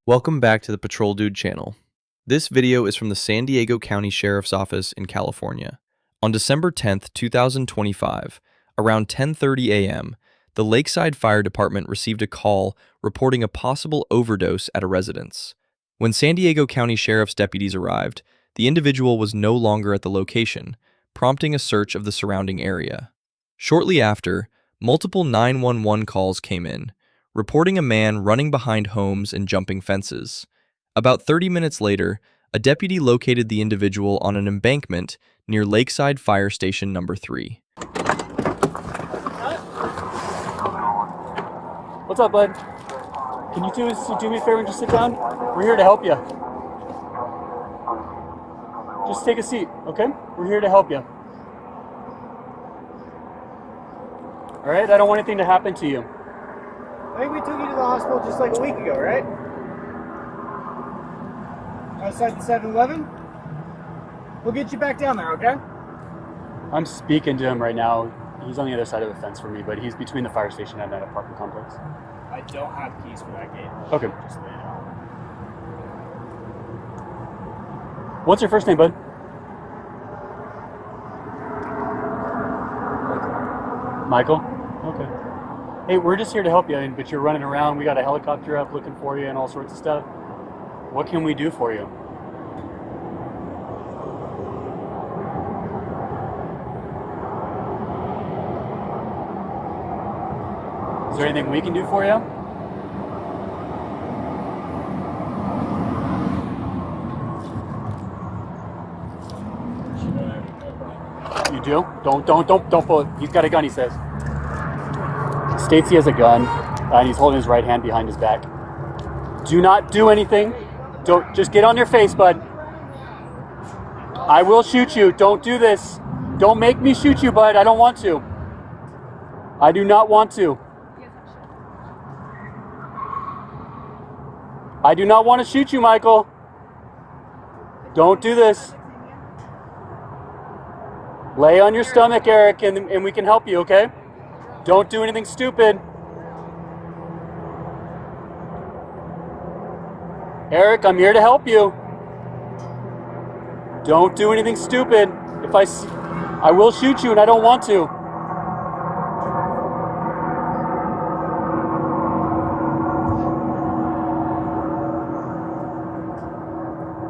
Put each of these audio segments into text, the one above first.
Welcome back to the Patrol Dude channel. This video is from the San Diego County Sheriff's Office in California. On December 10th, 2025, around 10:30 a.m., the Lakeside Fire Department received a call reporting a possible overdose at a residence. When San Diego County Sheriff's deputies arrived, the individual was no longer at the location, prompting a search of the surrounding area. Shortly after, multiple 911 calls came in, reporting a man running behind homes and jumping fences. About 30 minutes later, a deputy located the individual on an embankment near Lakeside Fire Station Number 3. What's up, bud? Can you do me a favor and just sit down? We're here to help you. Just take a seat, okay? We're here to help you. All right? I don't want anything to happen to you. I think we took you to the hospital just like a week ago, right? Outside the 7-Eleven? We'll get you back down there, okay? I'm speaking to him right now. He's on the other side of the fence from me, but he's between the fire station and that apartment complex. I don't have keys for that gate. Okay. Just lay it out. What's your first name, bud? Michael? Okay. Hey, we're just here to help you, but you're running around. We got a helicopter up looking for you and all sorts of stuff. What can we do for you? Is there anything we can do for you? You do? Don't pull it. He's got a gun, he says. States he has a gun, and he's holding his right hand behind his back. Do not do anything. Don't, just get on your face, bud. I will shoot you. Don't do this. Don't make me shoot you, bud. I don't want to. I do not want to. I do not want to shoot you, Michael. Don't do this. Lay on your stomach, Eric, and we can help you, okay? Don't do anything stupid. Eric, I'm here to help you. Don't do anything stupid. If I will shoot you and I don't want to.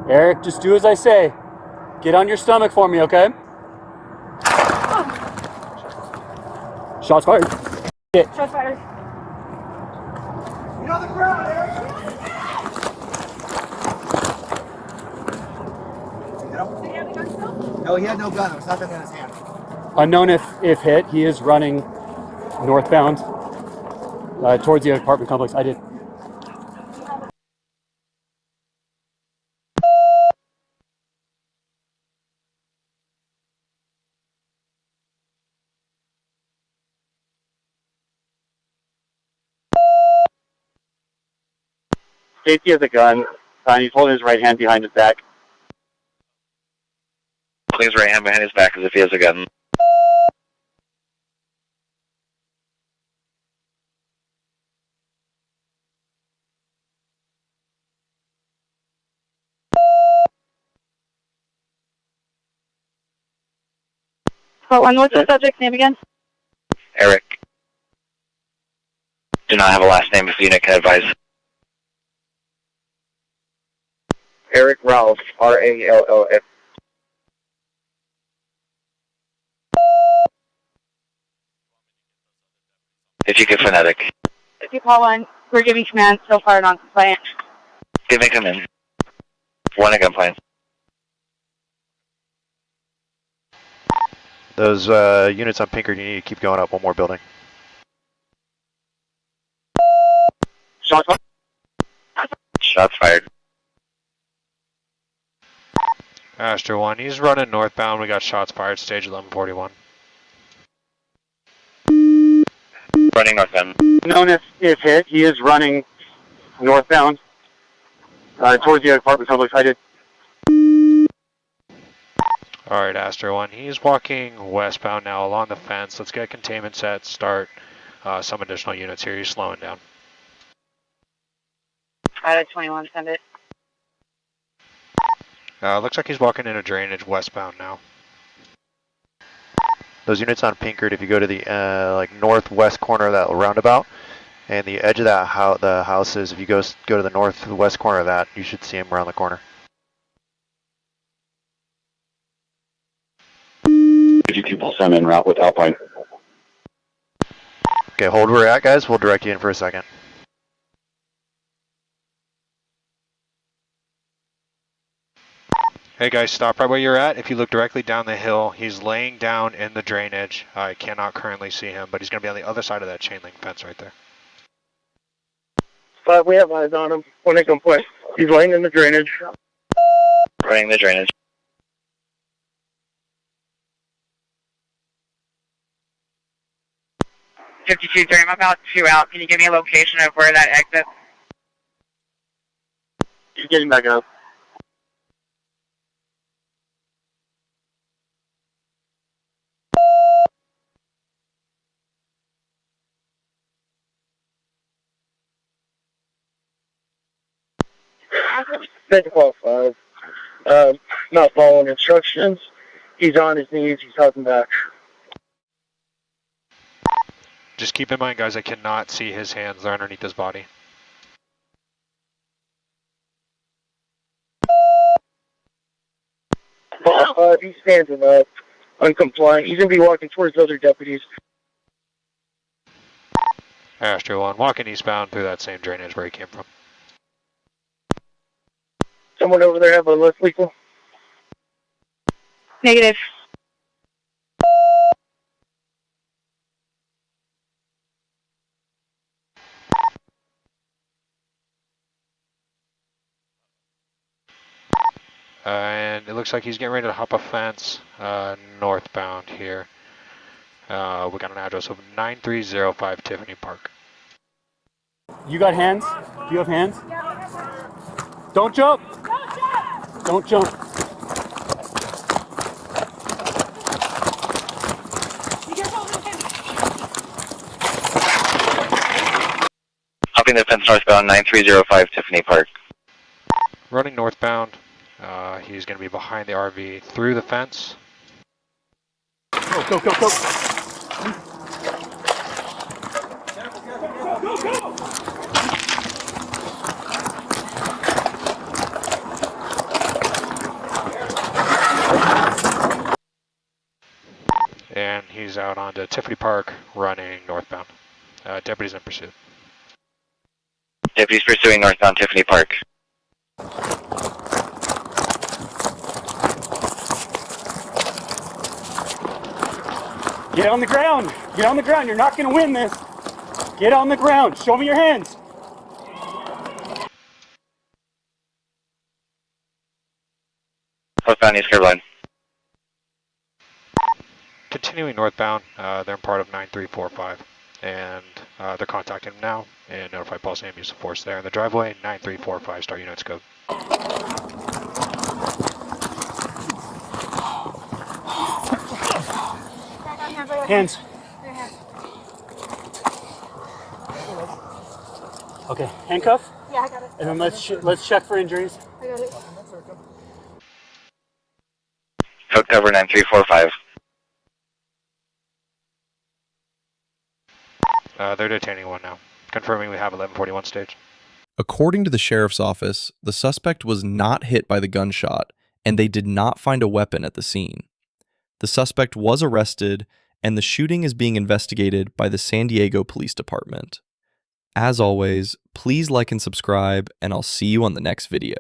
Eric, just do as I say. Get on your stomach for me, okay? Shots fired. Shit. Shots fired. Get on the ground, Eric! Did he have the gun still? No, he had no gun. There was nothing in his hand. Unknown if hit. He is running northbound towards the apartment complex. I did. Stacy has a gun, and he's holding his right hand behind his back. Holding his right hand behind his back as if he has a gun. What's the subject's name again? Eric. Do not have a last name if the unit can advise. Eric Ralls, R-A-L-L-S. If you get phonetic. If you call one, we're giving command so far non-compliant. Give me come in. One again, please. Those units on Pinker, you need to keep going up one more building. Shots fired. Shots fired. Astor 1, he's running northbound. We got shots fired, stage 1141. Running northbound. Known if hit, he is running northbound towards the apartment complex. I did. Alright, Astor 1, he's walking westbound now along the fence. Let's get containment set, start some additional units here. He's slowing down. Out of 21, send it. Looks like he's walking into drainage westbound now. Those units on Pinkard, if you go to the like northwest corner of that roundabout, and the edge of that the houses, if you go to the northwest corner of that, you should see him around the corner. People send en route with Alpine. Okay, hold where we're at, guys. We'll direct you in for a second. Hey guys, stop right where you're at. If you look directly down the hill, he's laying down in the drainage. I cannot currently see him, but he's going to be on the other side of that chain link fence right there. 5, we have eyes on him. When they complain, he's laying in the drainage. Running the drainage. I'm about 2 out. Can you give me a location of where that exits? He's getting back up. Take a call 5. Not following instructions. He's on his knees. He's talking back. Just keep in mind, guys, I cannot see his hands. They're underneath his body. He's standing up, uncompliant. He's going to be walking towards other deputies. Astro 1, walking eastbound through that same drainage where he came from. Someone over there have a less lethal? Negative. And it looks like he's getting ready to hop a fence northbound here. We got an address of 9305 Tiffany Park. You got hands? Do you have hands? Don't jump! Don't jump! Hopping the fence northbound, 9305 Tiffany Park. Running northbound. He's going to be behind the RV through the fence. Go, go, go, go! And he's out onto Tiffany Park running northbound. Deputies in pursuit. Deputies pursuing northbound Tiffany Park. Get on the ground! Get on the ground! You're not going to win this! Get on the ground! Show me your hands! Northbound East curb line. Continuing northbound, they're in part of 9345. And they're contacting him now and notify Paul Sam use of force there in the driveway. 9345 start units code. Hands. Okay, handcuff? Yeah, I got it. And then let's check for injuries. I got it. Code cover 9345. They're detaining one now. Confirming we have 1141 stage. According to the sheriff's office, the suspect was not hit by the gunshot, and they did not find a weapon at the scene. The suspect was arrested, and the shooting is being investigated by the San Diego Police Department. As always, please like and subscribe, and I'll see you on the next video.